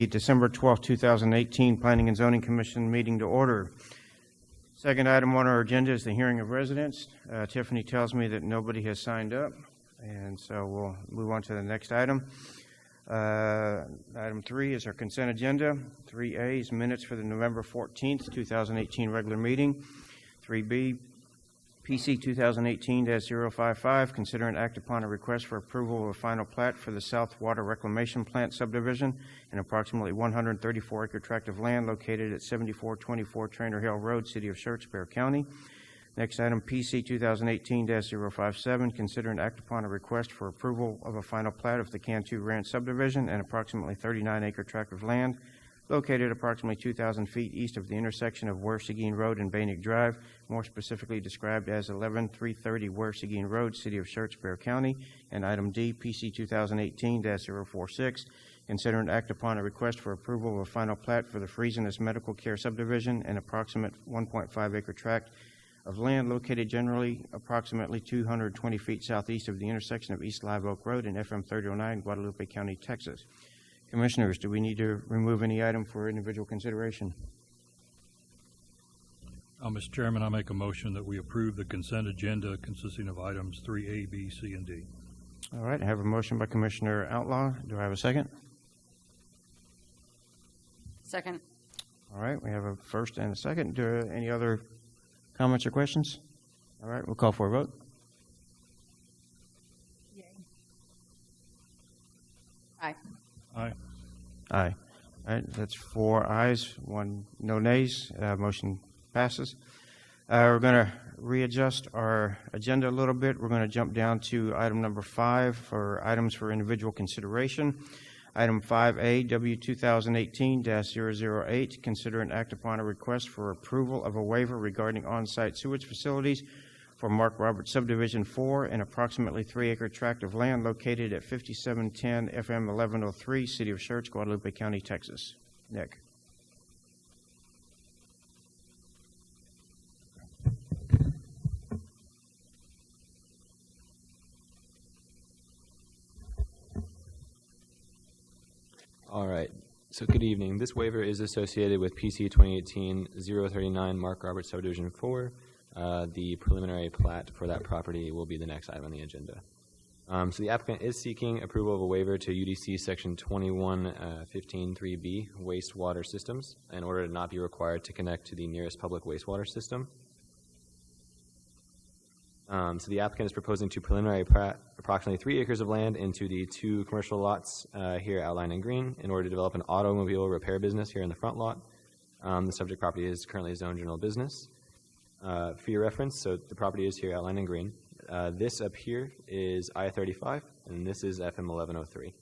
December 12, 2018 Planning and Zoning Commission meeting to order. Second item on our agenda is the hearing of residents. Tiffany tells me that nobody has signed up, and so we'll move on to the next item. Item 3 is our consent agenda. 3A is minutes for the November 14th, 2018 regular meeting. 3B, PC 2018-055, consider and act upon a request for approval of a final plat for the South Water Reclamation Plant subdivision, an approximately 134-acre tract of land located at 7424 Trainer Hill Road, City of Schertz, Bexar County. Next item, PC 2018-057, consider and act upon a request for approval of a final plat of the Cantu Ranch subdivision, an approximately 39-acre tract of land located approximately 2,000 feet east of the intersection of Ware Seguin Road and Banic Drive, more specifically described as 11330 Ware Seguin Road, City of Schertz, Bexar County. And item D, PC 2018-046, consider and act upon a request for approval of a final plat for the Friesenus Medical Care subdivision, an approximate 1.5-acre tract of land located generally approximately 220 feet southeast of the intersection of East Live Oak Road and FM 3009, Guadalupe County, Texas. Commissioners, do we need to remove any item for individual consideration? Mr. Chairman, I make a motion that we approve the consent agenda consisting of items 3A, B, C, and D. All right, I have a motion by Commissioner Outlaw. Do I have a second? Second. All right, we have a first and a second. Any other comments or questions? All right, we'll call for a vote. Yay. Aye. Aye. Aye. All right, that's 4 ayes, 1 no nays. Motion passes. We're going to readjust our agenda a little bit. We're going to jump down to item number 5 for items for individual consideration. Item 5A, W 2018-008, consider and act upon a request for approval of a waiver regarding on-site sewage facilities for Mark Roberts Subdivision 4, an approximately 3-acre tract of land located at 5710 FM 1103, City of Schertz, Guadalupe County, Texas. Nick. All right. So good evening. This waiver is associated with PC 2018-039 Mark Roberts Subdivision 4. The preliminary plat for that property will be the next item on the agenda. So the applicant is seeking approval of a waiver to UDC Section 2115.3b, wastewater systems, in order to not be required to connect to the nearest public wastewater system. So the applicant is proposing to preliminary plat approximately 3 acres of land into the 2 commercial lots here outlined in green in order to develop an automobile repair business here in the front lot. The subject property is currently zoned general business. For your reference, so the property is here outlined in green. This up here is I-35, and this is FM 1103.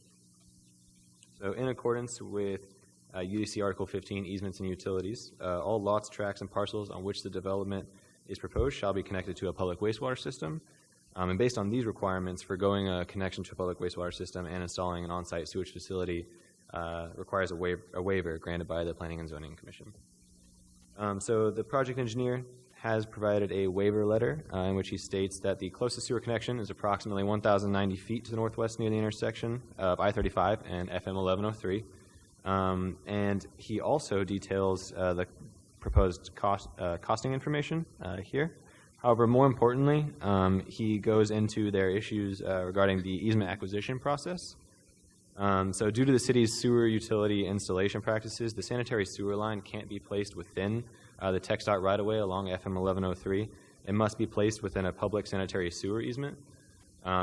So in accordance with UDC Article 15, Easements and Utilities, all lots, tracts, and parcels on which the development is proposed shall be connected to a public wastewater system. And based on these requirements, forgoing a connection to a public wastewater system and installing an on-site sewage facility requires a waiver granted by the Planning and Zoning Commission. So the project engineer has provided a waiver letter in which he states that the closest sewer connection is approximately 1,090 feet to the northwest near the intersection of I-35 and FM 1103. And he also details the proposed costing information here. However, more importantly, he goes into their issues regarding the easement acquisition process. So due to the city's sewer utility installation practices, the sanitary sewer line can't be placed within the TxDOT right-of-way along FM 1103. It must be placed within a public sanitary sewer easement.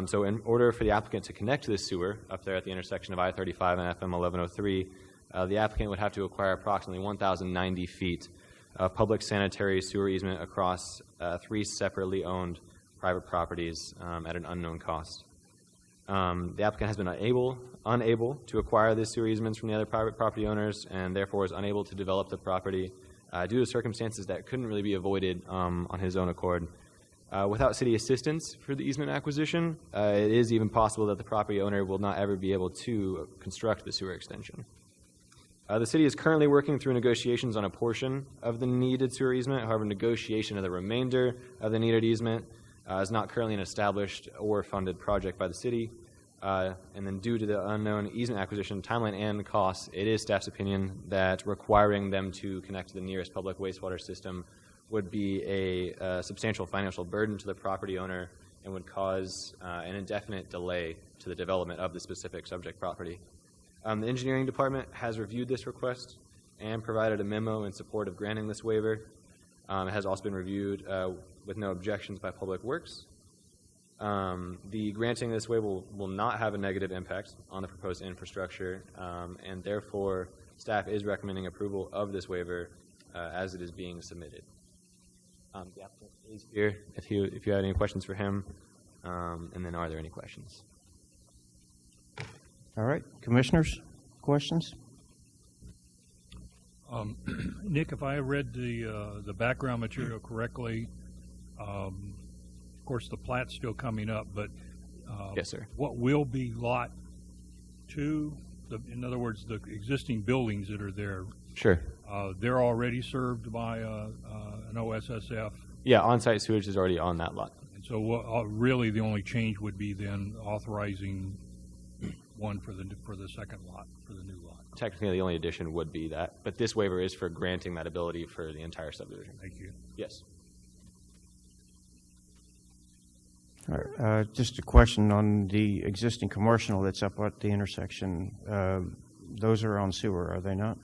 So in order for the applicant to connect to the sewer up there at the intersection of I-35 and FM 1103, the applicant would have to acquire approximately 1,090 feet of public sanitary sewer easement across 3 separately owned private properties at an unknown cost. The applicant has been unable to acquire the sewer easements from the other private property owners and therefore is unable to develop the property due to circumstances that couldn't really be avoided on his own accord. Without city assistance for the easement acquisition, it is even possible that the property owner will not ever be able to construct the sewer extension. The city is currently working through negotiations on a portion of the needed sewer easement. However, negotiation of the remainder of the needed easement is not currently an established or funded project by the city. And then due to the unknown easement acquisition timeline and costs, it is staff's opinion that requiring them to connect to the nearest public wastewater system would be a substantial financial burden to the property owner and would cause an indefinite delay to the development of the specific subject property. The engineering department has reviewed this request and provided a memo in support of granting this waiver. It has also been reviewed with no objections by Public Works. The granting this waiver will not have a negative impact on the proposed infrastructure, and therefore staff is recommending approval of this waiver as it is being submitted. The applicant is here if you had any questions for him, and then are there any questions? All right, commissioners, questions? Nick, if I read the background material correctly, of course the plat's still coming up, but Yes, sir. what will be Lot 2? In other words, the existing buildings that are there, Sure. they're already served by an OSSF. Yeah, on-site sewage is already on that lot. And so really the only change would be then authorizing one for the second lot, for the new lot. Technically, the only addition would be that, but this waiver is for granting that ability for the entire subdivision. Thank you. Yes. All right, just a question on the existing commercial that's up at the intersection. Those are on sewer, are they not?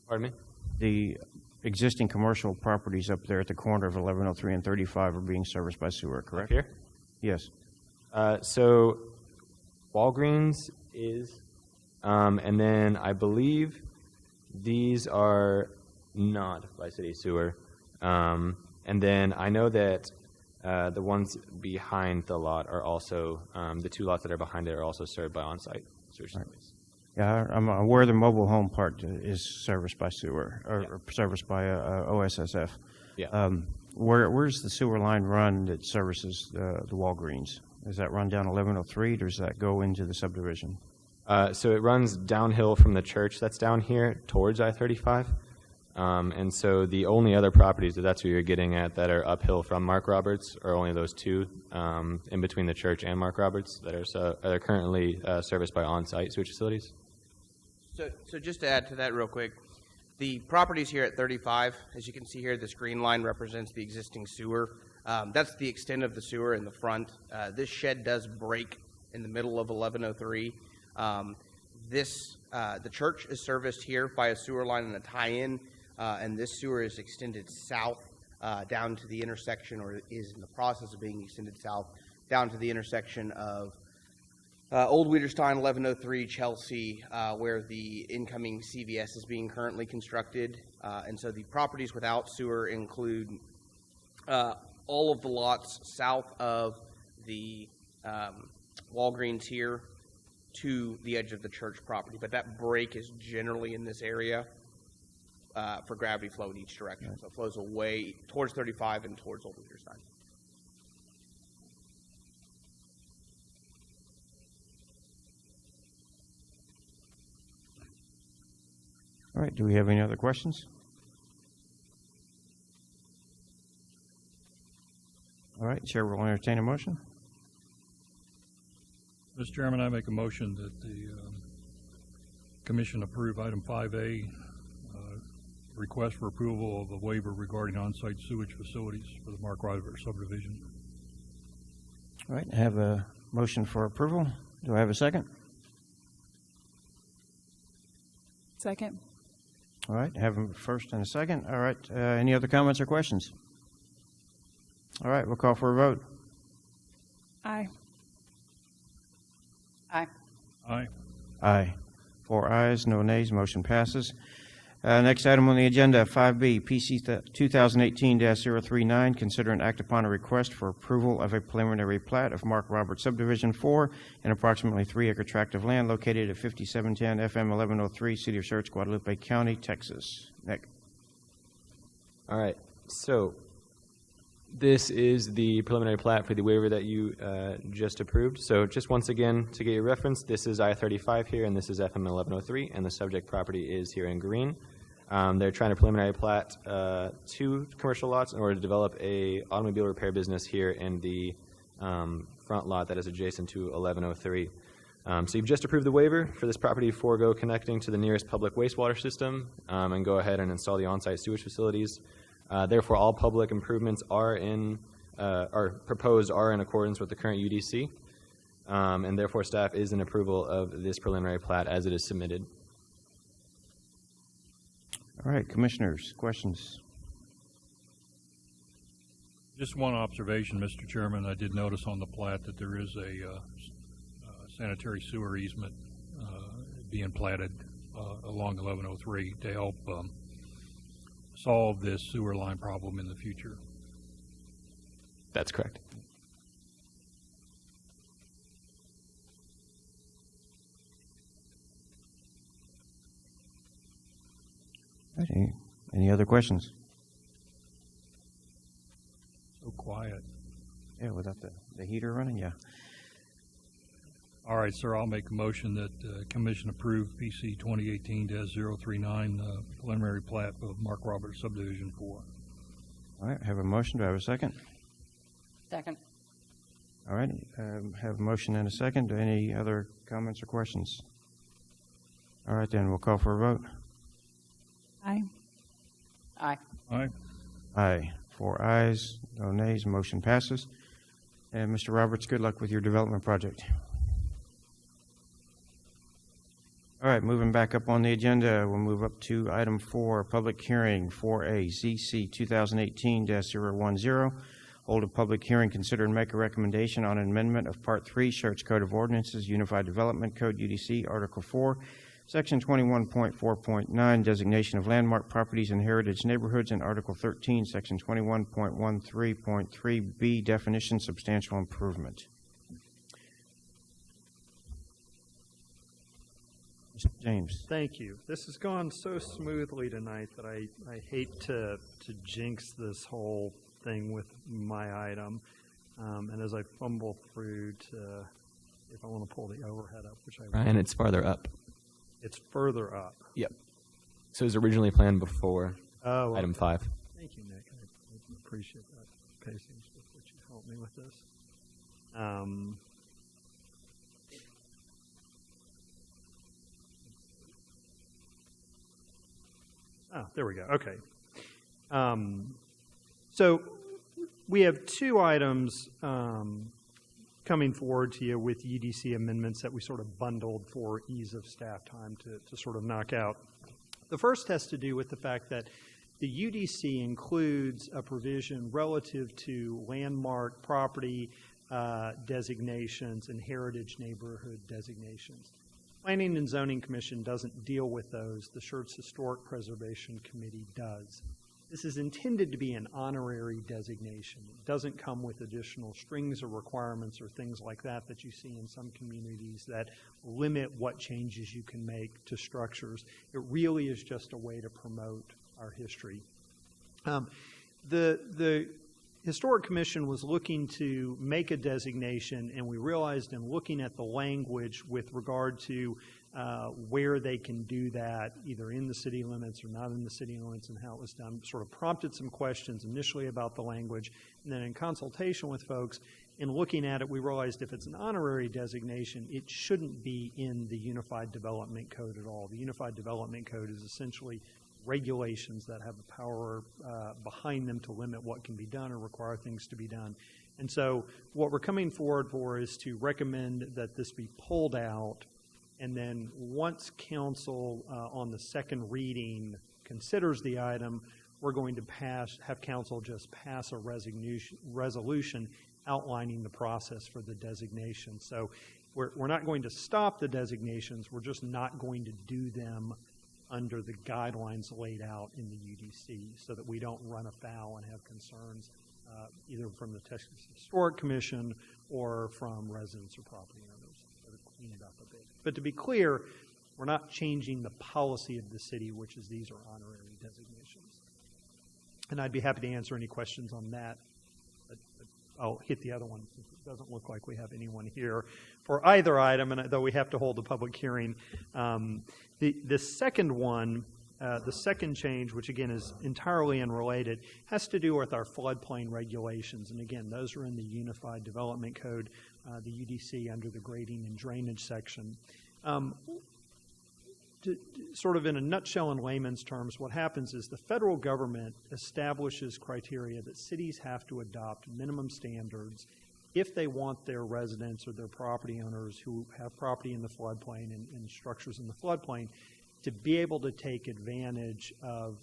Pardon me? The existing commercial properties up there at the corner of 1103 and 35 are being serviced by sewer, correct? Up here? Yes. So Walgreens is, and then I believe these are not by city sewer. And then I know that the ones behind the lot are also, the two lots that are behind it are also served by on-site sewer facilities. Yeah, I'm aware the mobile home part is serviced by sewer, or serviced by OSSF. Yeah. Where's the sewer line run that services the Walgreens? Does that run down 1103, or does that go into the subdivision? So it runs downhill from the church that's down here towards I-35. And so the only other properties that's what you're getting at that are uphill from Mark Roberts are only those two in between the church and Mark Roberts that are currently serviced by on-site sewage facilities. So just to add to that real quick, the properties here at 35, as you can see here, this green line represents the existing sewer. That's the extent of the sewer in the front. This shed does break in the middle of 1103. The church is serviced here by a sewer line and a tie-in, and this sewer is extended south down to the intersection, or is in the process of being extended south down to the intersection of Old Wiederstein, 1103, Chelsea, where the incoming CVS is being currently constructed. And so the properties without sewer include all of the lots south of the Walgreens here to the edge of the church property. But that break is generally in this area for gravity flow in each direction. So it flows away towards 35 and towards Old Wiederstein. All right, do we have any other questions? All right, Chair will entertain a motion. Mr. Chairman, I make a motion that the Commission approve item 5A, request for approval of a waiver regarding on-site sewage facilities for the Mark Roberts subdivision. All right, I have a motion for approval. Do I have a second? Second. All right, I have a first and a second. All right, any other comments or questions? All right, we'll call for a vote. Aye. Aye. Aye. Aye. 4 ayes, no nays, motion passes. Next item on the agenda, 5B, PC 2018-039, consider and act upon a request for approval of a preliminary plat of Mark Roberts Subdivision 4, an approximately 3-acre tract of land located at 5710 FM 1103, City of Schertz, Guadalupe County, Texas. Nick. All right. So this is the preliminary plat for the waiver that you just approved. So just once again, to get your reference, this is I-35 here, and this is FM 1103, and the subject property is here in green. They're trying to preliminary plat 2 commercial lots in order to develop a automobile repair business here in the front lot that is adjacent to 1103. So you've just approved the waiver for this property to forego connecting to the nearest public wastewater system and go ahead and install the on-site sewage facilities. Therefore, all public improvements are proposed are in accordance with the current UDC, and therefore staff is in approval of this preliminary plat as it is submitted. All right, commissioners, questions? Just one observation, Mr. Chairman. I did notice on the plat that there is a sanitary sewer easement being platted along 1103 to help solve this sewer line problem in the future. That's correct. All right, any other questions? So quiet. Yeah, without the heater running, yeah. All right, sir, I'll make a motion that the commission approve PC 2018-039 preliminary plat of Mark Roberts subdivision 4. All right, have a motion. Do I have a second? Second. All right, have a motion and a second. Any other comments or questions? All right, then we'll call for a vote. Aye. Aye. Aye. Aye. 4 ayes, no nays, motion passes. And Mr. Roberts, good luck with your development project. All right, moving back up on the agenda, we'll move up to item 4, public hearing, 4A, ZC 2018-010. Hold a public hearing, consider and make a recommendation on an amendment of Part 3, Schertz Code of Ordinances, Unified Development Code, UDC, Article 4, Section 21.4.9, designation of landmark properties and heritage neighborhoods, and Article 13, Section 21.13.3B, definition substantial improvement. Mr. James. Thank you. This has gone so smoothly tonight that I hate to jinx this whole thing with my item. And as I fumble through to, if I want to pull the overhead up, which I will. Ryan, it's farther up. It's further up. Yep. So it was originally planned before Oh, item 5. Thank you, Nick. I appreciate that patience with which you helped me with this. There we go. Okay. So we have 2 items coming forward to you with UDC amendments that we sort of bundled for ease of staff time to sort of knock out. The first has to do with the fact that the UDC includes a provision relative to landmark property designations and heritage neighborhood designations. Planning and Zoning Commission doesn't deal with those. The Schertz Historic Preservation Committee does. This is intended to be an honorary designation. It doesn't come with additional strings or requirements or things like that that you see in some communities that limit what changes you can make to structures. It really is just a way to promote our history. The Historic Commission was looking to make a designation, and we realized in looking at the language with regard to where they can do that, either in the city limits or not in the city limits, and how it was done, sort of prompted some questions initially about the language, and then in consultation with folks, in looking at it, we realized if it's an honorary designation, it shouldn't be in the Unified Development Code at all. The Unified Development Code is essentially regulations that have the power behind them to limit what can be done or require things to be done. And so what we're coming forward for is to recommend that this be pulled out, and then once council on the second reading considers the item, we're going to have council just pass a resolution outlining the process for the designation. So we're not going to stop the designations, we're just not going to do them under the guidelines laid out in the UDC so that we don't run afoul and have concerns either from the Texas Historic Commission or from residents or property owners. So to clean it up a bit. But to be clear, we're not changing the policy of the city, which is these are honorary designations. And I'd be happy to answer any questions on that. But I'll hit the other one since it doesn't look like we have anyone here for either item, and though we have to hold a public hearing. The second one, the second change, which again is entirely unrelated, has to do with our floodplain regulations. And again, those are in the Unified Development Code. the UDC under the grading and drainage section. Sort of in a nutshell, in layman's terms, what happens is the federal government establishes criteria that cities have to adopt minimum standards if they want their residents or their property owners who have property in the floodplain and structures in the floodplain to be able to take advantage of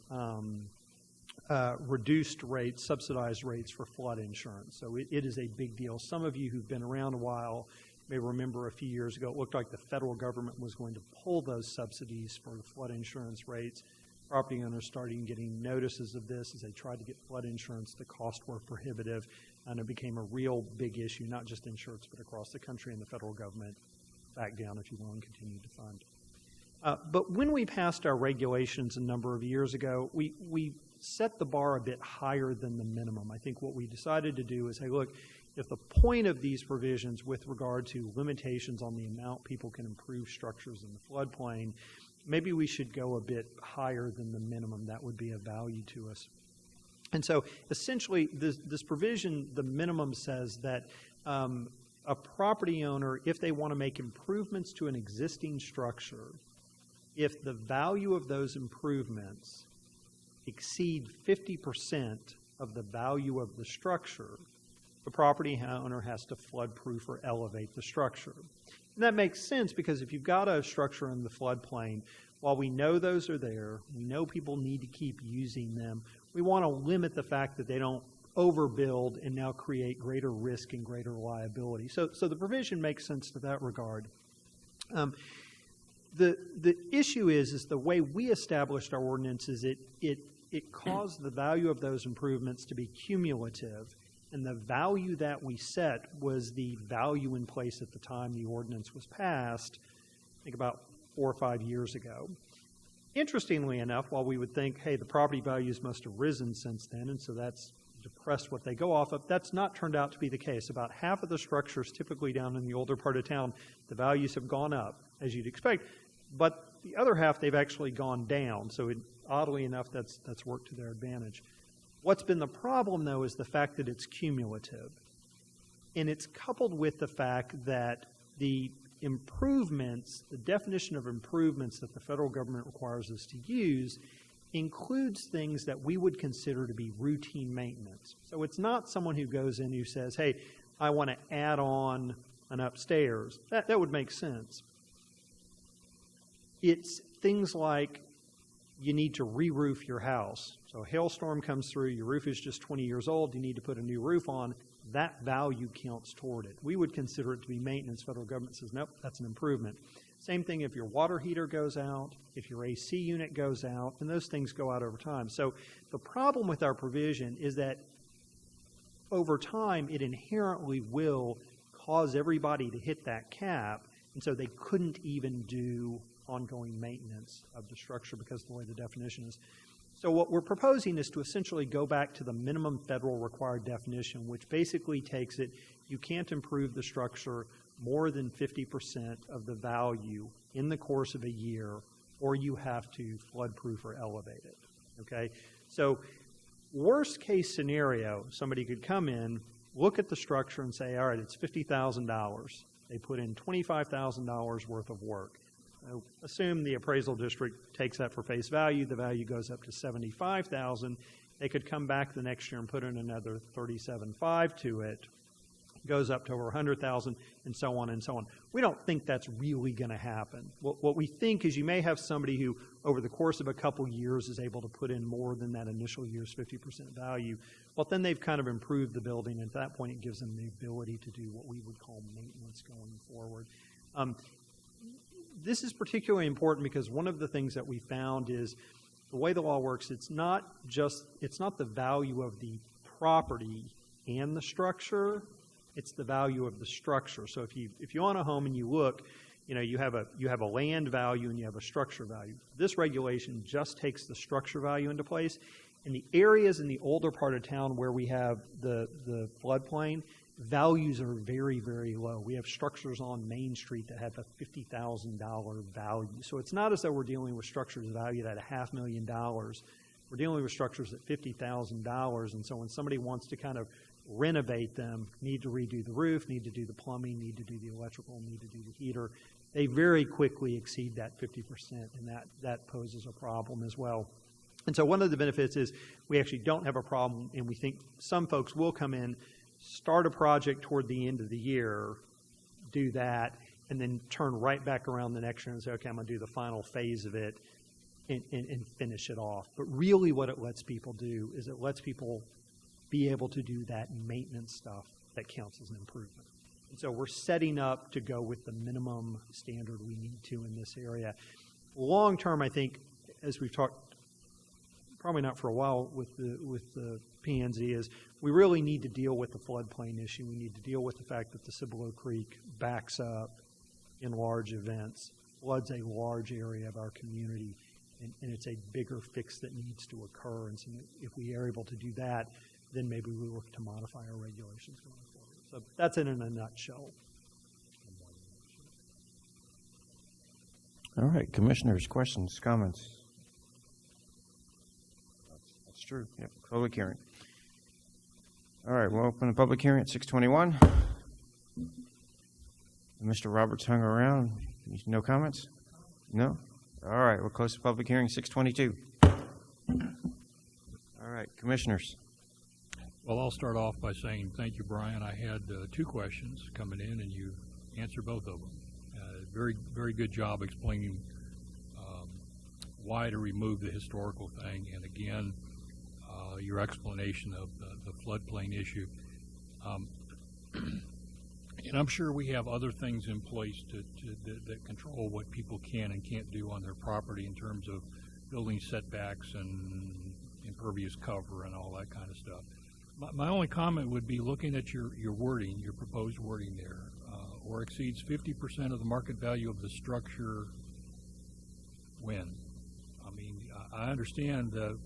reduced rates, subsidized rates for flood insurance. So it is a big deal. Some of you who've been around a while may remember a few years ago, it looked like the federal government was going to pull those subsidies for the flood insurance rates. Property owners started getting notices of this as they tried to get flood insurance. The costs were prohibitive, and it became a real big issue, not just in Schertz, but across the country, and the federal government backed down, if you will, and continued to fund. But when we passed our regulations a number of years ago, we set the bar a bit higher than the minimum. I think what we decided to do is, hey, look, if the point of these provisions with regard to limitations on the amount people can improve structures in the floodplain, maybe we should go a bit higher than the minimum. That would be of value to us. And so essentially this provision, the minimum says that a property owner, if they want to make improvements to an existing structure, if the value of those improvements exceed 50% of the value of the structure, the property owner has to flood-proof or elevate the structure. And that makes sense because if you've got a structure in the floodplain, while we know those are there, we know people need to keep using them, we want to limit the fact that they don't overbuild and now create greater risk and greater liability. So the provision makes sense to that regard. The issue is the way we established our ordinance is it caused the value of those improvements to be cumulative, and the value that we set was the value in place at the time the ordinance was passed, I think about 4 or 5 years ago. Interestingly enough, while we would think, hey, the property values must have risen since then, and so that's depressed what they go off of, that's not turned out to be the case. About half of the structures, typically down in the older part of town, the values have gone up, as you'd expect, but the other half, they've actually gone down. So oddly enough, that's worked to their advantage. What's been the problem, though, is the fact that it's cumulative. And it's coupled with the fact that the improvements, the definition of improvements that the federal government requires us to use includes things that we would consider to be routine maintenance. So it's not someone who goes in who says, hey, I want to add on an upstairs. That would make sense. It's things like you need to re-roof your house. So a hailstorm comes through, your roof is just 20 years old, you need to put a new roof on. That value counts toward it. We would consider it to be maintenance. Federal government says, nope, that's an improvement. Same thing if your water heater goes out, if your AC unit goes out, and those things go out over time. So the problem with our provision is that over time, it inherently will cause everybody to hit that cap, and so they couldn't even do ongoing maintenance of the structure because of the way the definition is. So what we're proposing is to essentially go back to the minimum federal required definition, which basically takes it, you can't improve the structure more than 50% of the value in the course of a year, or you have to flood-proof or elevate it, okay? So worst case scenario, somebody could come in, look at the structure and say, all right, it's $50,000. They put in $25,000 worth of work. Assume the appraisal district takes that for face value. The value goes up to $75,000. They could come back the next year and put in another $37,500 to it. Goes up to over $100,000, and so on and so on. We don't think that's really going to happen. What we think is you may have somebody who, over the course of a couple years, is able to put in more than that initial year's 50% value. Well, then they've kind of improved the building, and at that point, it gives them the ability to do what we would call maintenance going forward. This is particularly important because one of the things that we found is the way the law works, it's not the value of the property and the structure, it's the value of the structure. So if you own a home and you look, you have a land value and you have a structure value. This regulation just takes the structure value into place. In the areas in the older part of town where we have the floodplain, values are very, very low. We have structures on Main Street that have a $50,000 value. So it's not as though we're dealing with structures valued at $500,000 we're dealing with structures at $50,000, and so when somebody wants to kind of renovate them, need to redo the roof, need to do the plumbing, need to do the electrical, need to do the heater, they very quickly exceed that 50%, and that poses a problem as well. And so one of the benefits is we actually don't have a problem, and we think some folks will come in, start a project toward the end of the year, do that, and then turn right back around the next year and say, okay, I'm going to do the final phase of it and finish it off. But really what it lets people do is it lets people be able to do that maintenance stuff that counts as an improvement. And so we're setting up to go with the minimum standard we need to in this area. Long term, I think, as we've talked, probably not for a while with the P&Z, is we really need to deal with the floodplain issue. We need to deal with the fact that the Cibolo Creek backs up in large events, floods a large area of our community, and it's a bigger fix that needs to occur. And so if we are able to do that, then maybe we look to modify our regulations going forward. So that's it in a nutshell. All right, commissioners, questions, comments? That's true. Yep, public hearing. All right, we'll open the public hearing at 6:21. Mr. Roberts hung around. No comments? No? All right, we'll close the public hearing, 6:22. All right, commissioners. Well, I'll start off by saying thank you, Brian. I had two questions coming in, and you answered both of them. Very, very good job explaining why to remove the historical thing, and again, your explanation of the floodplain issue. And I'm sure we have other things in place that control what people can and can't do on their property in terms of building setbacks and impervious cover and all that kind of stuff. My only comment would be looking at your wording, your proposed wording there, or exceeds 50% of the market value of the structure when? I mean, I understand the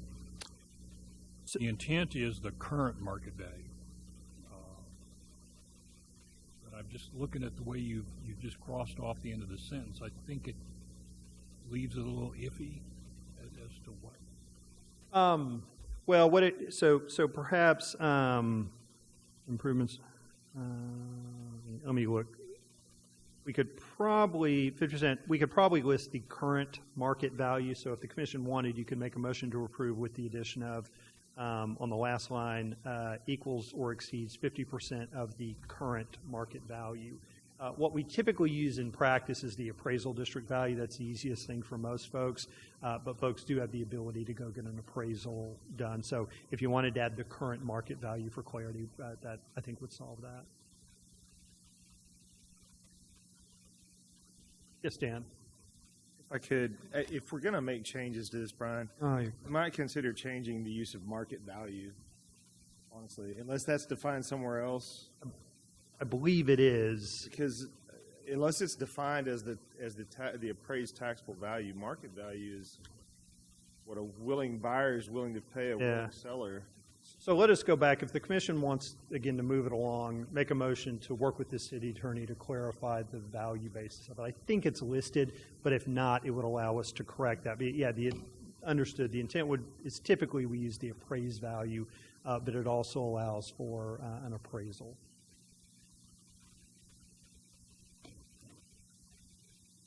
intent is the current market value. But I'm just looking at the way you've just crossed off the end of the sentence. I think it leaves it a little iffy as to what. Well, so perhaps improvements. Let me look. We could probably 50%. We could probably list the current market value. So if the commission wanted, you could make a motion to approve with the addition of on the last line equals or exceeds 50% of the current market value. What we typically use in practice is the appraisal district value. That's the easiest thing for most folks, but folks do have the ability to go get an appraisal done. So if you wanted to add the current market value for clarity, that I think would solve that. Yes, Dan. If I could, if we're going to make changes to this, Brian, I might consider changing the use of market value, honestly, unless that's defined somewhere else. I believe it is. Because unless it's defined as the appraised taxable value, market value is what a willing buyer is willing to pay a willing seller. So let us go back. If the commission wants, again, to move it along, make a motion to work with the city attorney to clarify the value basis of it. I think it's listed, but if not, it would allow us to correct that. But yeah, understood. The intent is typically we use the appraised value, but it also allows for an appraisal.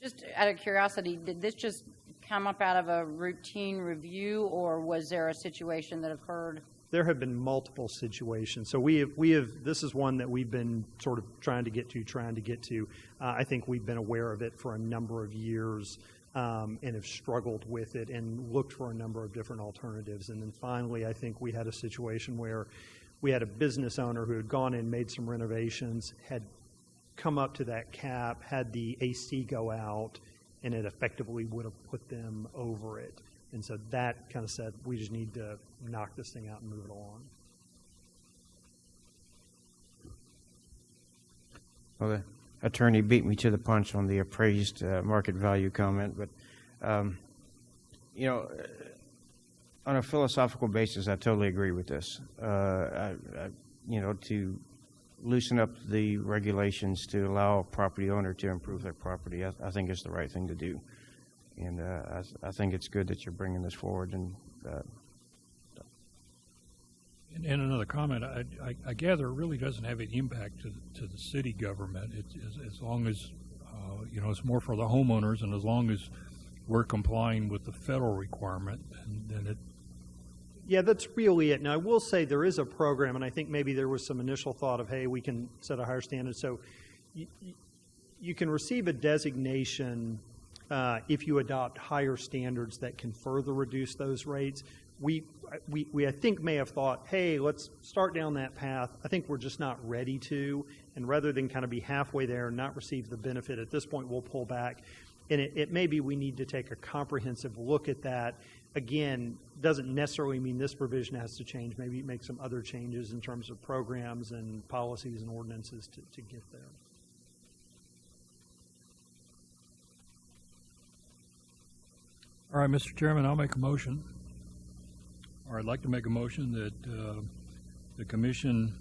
Just out of curiosity, did this just come up out of a routine review, or was there a situation that occurred? There have been multiple situations. So we have. This is one that we've been sort of trying to get to. I think we've been aware of it for a number of years and have struggled with it and looked for a number of different alternatives. And then finally, I think we had a situation where we had a business owner who had gone in, made some renovations, had come up to that cap, had the AC go out, and it effectively would have put them over it. And so that kind of said, we just need to knock this thing out and move it along. Well, the attorney beat me to the punch on the appraised market value comment, but, you know, on a philosophical basis, I totally agree with this. You know, to loosen up the regulations to allow a property owner to improve their property, I think it's the right thing to do. And I think it's good that you're bringing this forward, and And another comment, I gather it really doesn't have any impact to the city government. It's as long as, you know, it's more for the homeowners, and as long as we're complying with the federal requirement, then it. Yeah, that's really it. Now, I will say there is a program, and I think maybe there was some initial thought of, hey, we can set a higher standard. So you can receive a designation if you adopt higher standards that can further reduce those rates. We I think may have thought, hey, let's start down that path. I think we're just not ready to, and rather than kind of be halfway there and not receive the benefit at this point, we'll pull back. And it may be we need to take a comprehensive look at that. Again, doesn't necessarily mean this provision has to change. Maybe make some other changes in terms of programs and policies and ordinances to get there. All right, Mr. Chairman, I'll make a motion, or I'd like to make a motion that the commission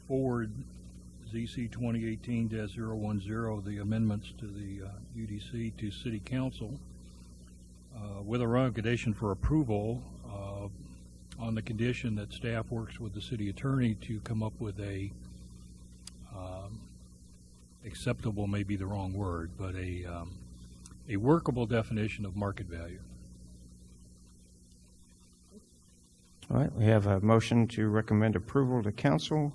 forward ZC 2018-010, the amendments to the UDC to City Council, with a recommendation for approval on the condition that staff works with the city attorney to come up with a acceptable may be the wrong word, but a workable definition of market value. All right, we have a motion to recommend approval to council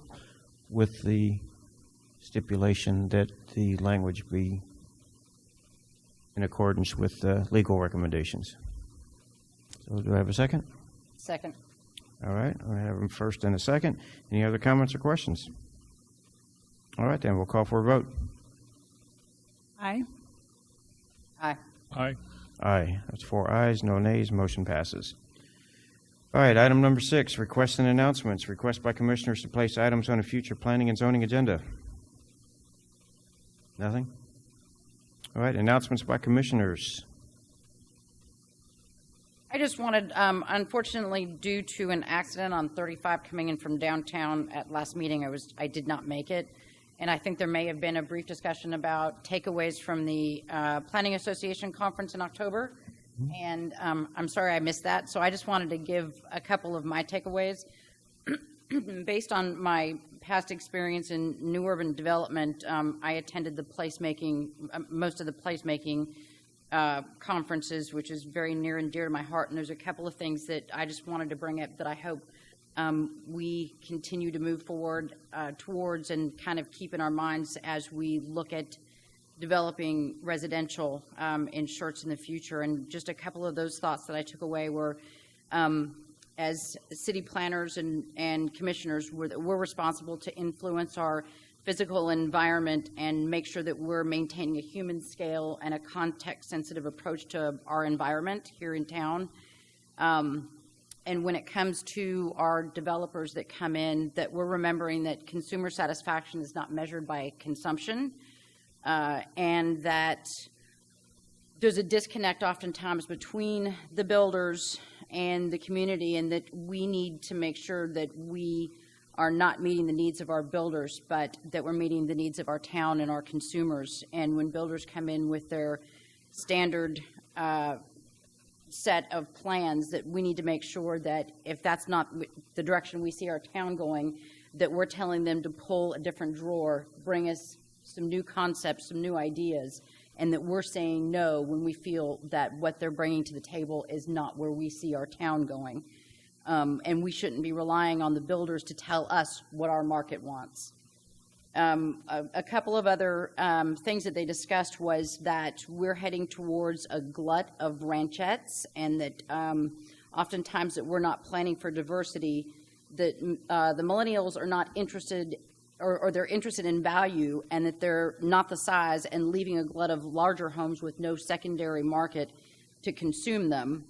with the stipulation that the language be in accordance with the legal recommendations. So do I have a second? Second. All right, I have a first and a second. Any other comments or questions? All right, then we'll call for a vote. Aye. Aye. Aye. Aye. That's 4 ayes, no nays. Motion passes. All right, item number 6, requests and announcements. Request by commissioners to place items on a future planning and zoning agenda. Nothing? All right, announcements by commissioners. I just wanted, unfortunately, due to an accident on 35 coming in from downtown at last meeting, I did not make it. And I think there may have been a brief discussion about takeaways from the Planning Association conference in October. And I'm sorry I missed that. So I just wanted to give a couple of my takeaways. Based on my past experience in new urban development, I attended the placemaking, most of the placemaking conferences, which is very near and dear to my heart. And there's a couple of things that I just wanted to bring up that I hope we continue to move forward towards and kind of keep in our minds as we look at developing residential in Schertz in the future. And just a couple of those thoughts that I took away were, as city planners and commissioners, we're responsible to influence our physical environment and make sure that we're maintaining a human scale and a context-sensitive approach to our environment here in town. And when it comes to our developers that come in, that we're remembering that consumer satisfaction is not measured by consumption, and that there's a disconnect oftentimes between the builders and the community, and that we need to make sure that we are not meeting the needs of our builders, but that we're meeting the needs of our town and our consumers. And when builders come in with their standard set of plans, that we need to make sure that if that's not the direction we see our town going, that we're telling them to pull a different drawer, bring us some new concepts, some new ideas, and that we're saying no when we feel that what they're bringing to the table is not where we see our town going. And we shouldn't be relying on the builders to tell us what our market wants. A couple of other things that they discussed was that we're heading towards a glut of ranchettes, and that oftentimes that we're not planning for diversity, that the millennials are not interested, or they're interested in value, and that they're not the size, and leaving a glut of larger homes with no secondary market to consume them.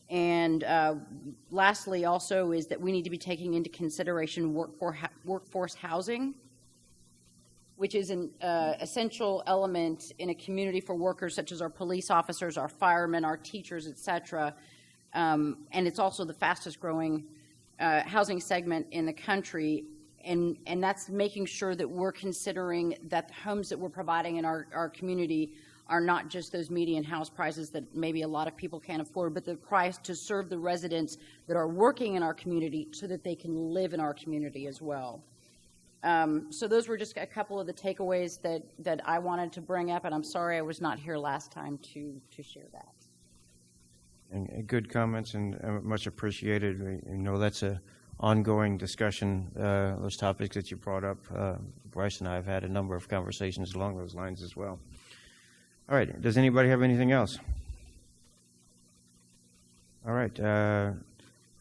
And lastly also is that we need to be taking into consideration workforce housing, which is an essential element in a community for workers such as our police officers, our firemen, our teachers, et cetera. And it's also the fastest growing housing segment in the country. And that's making sure that we're considering that the homes that we're providing in our community are not just those median house prices that maybe a lot of people can't afford, but the price to serve the residents that are working in our community so that they can live in our community as well. So those were just a couple of the takeaways that I wanted to bring up, and I'm sorry I was not here last time to share that. And good comments and much appreciated. You know, that's a ongoing discussion, those topics that you brought up. Bryce and I have had a number of conversations along those lines as well. All right, does anybody have anything else? All right,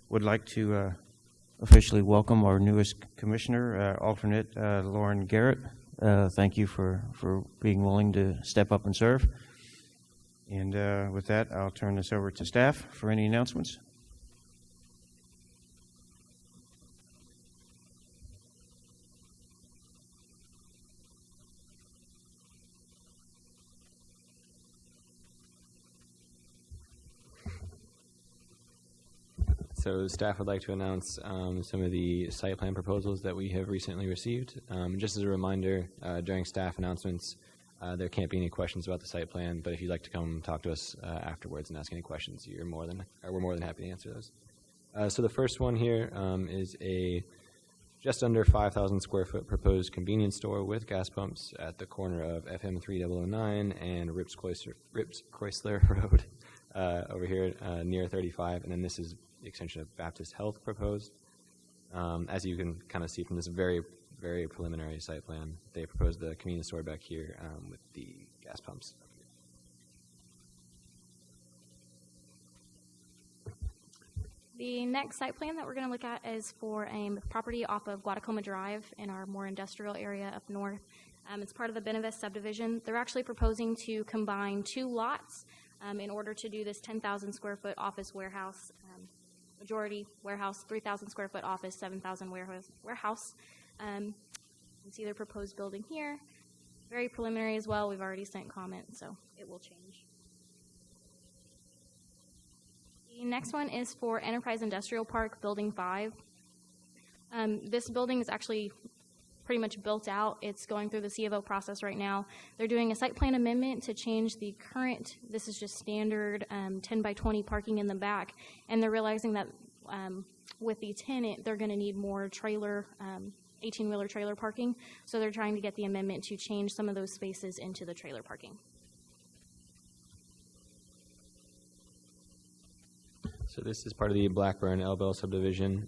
would like to officially welcome our newest commissioner, alternate Lauren Garrett. Thank you for being willing to step up and serve. And with that, I'll turn this over to staff for any announcements. So staff would like to announce some of the site plan proposals that we have recently received. Just as a reminder, during staff announcements, there can't be any questions about the site plan, but if you'd like to come talk to us afterwards and ask any questions, we're more than happy to answer those. So the first one here is a just under 5,000 square foot proposed convenience store with gas pumps at the corner of FM 3009 and Rips Chrysler Road over here near 35, and then this is the extension of Baptist Health proposed. As you can kind of see from this very preliminary site plan, they proposed the convenience store back here with the gas pumps. The next site plan that we're going to look at is for a property off of Guadacoma Drive in our more industrial area up north. It's part of the Benevest subdivision. They're actually proposing to combine two lots in order to do this 10,000 square foot office warehouse, majority warehouse, 3,000 square foot office, 7,000 warehouse. You can see their proposed building here. Very preliminary as well. We've already sent comments, so it will change. The next one is for Enterprise Industrial Park, Building 5. This building is actually pretty much built out. It's going through the C of O process right now. They're doing a site plan amendment to change the current, this is just standard 10 by 20 parking in the back, and they're realizing that with the tenant, they're going to need more trailer, 18-wheeler trailer parking, so they're trying to get the amendment to change some of those spaces into the trailer parking. So this is part of the Blackburn Elbell subdivision.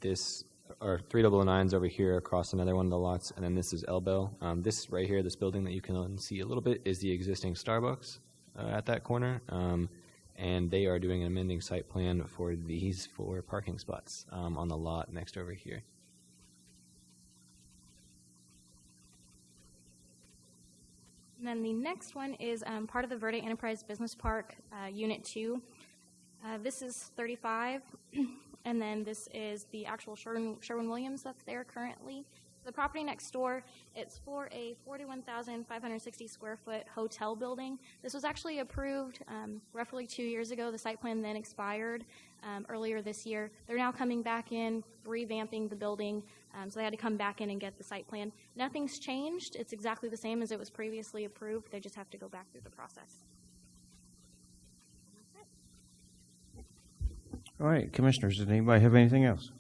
This are 3009s over here across another one of the lots, and then this is Elbell. This right here, this building that you can see a little bit, is the existing Starbucks at that corner, and they are doing an amending site plan for these 4 parking spots on the lot next over here. And then the next one is part of the Verde Enterprise Business Park, Unit 2. This is 35, and then this is the actual Sherwin-Williams that's there currently. The property next door, it's for a 41,560 square foot hotel building. This was actually approved roughly 2 years ago. The site plan then expired earlier this year. They're now coming back in, revamping the building, so they had to come back in and get the site plan. Nothing's changed. It's exactly the same as it was previously approved. They just have to go back through the process. All right, commissioners, does anybody have anything else?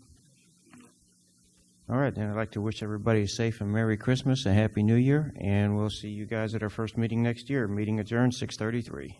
All right, then I'd like to wish everybody a safe and Merry Christmas, a Happy New Year, and we'll see you guys at our first meeting next year. Meeting adjourned, 6:33.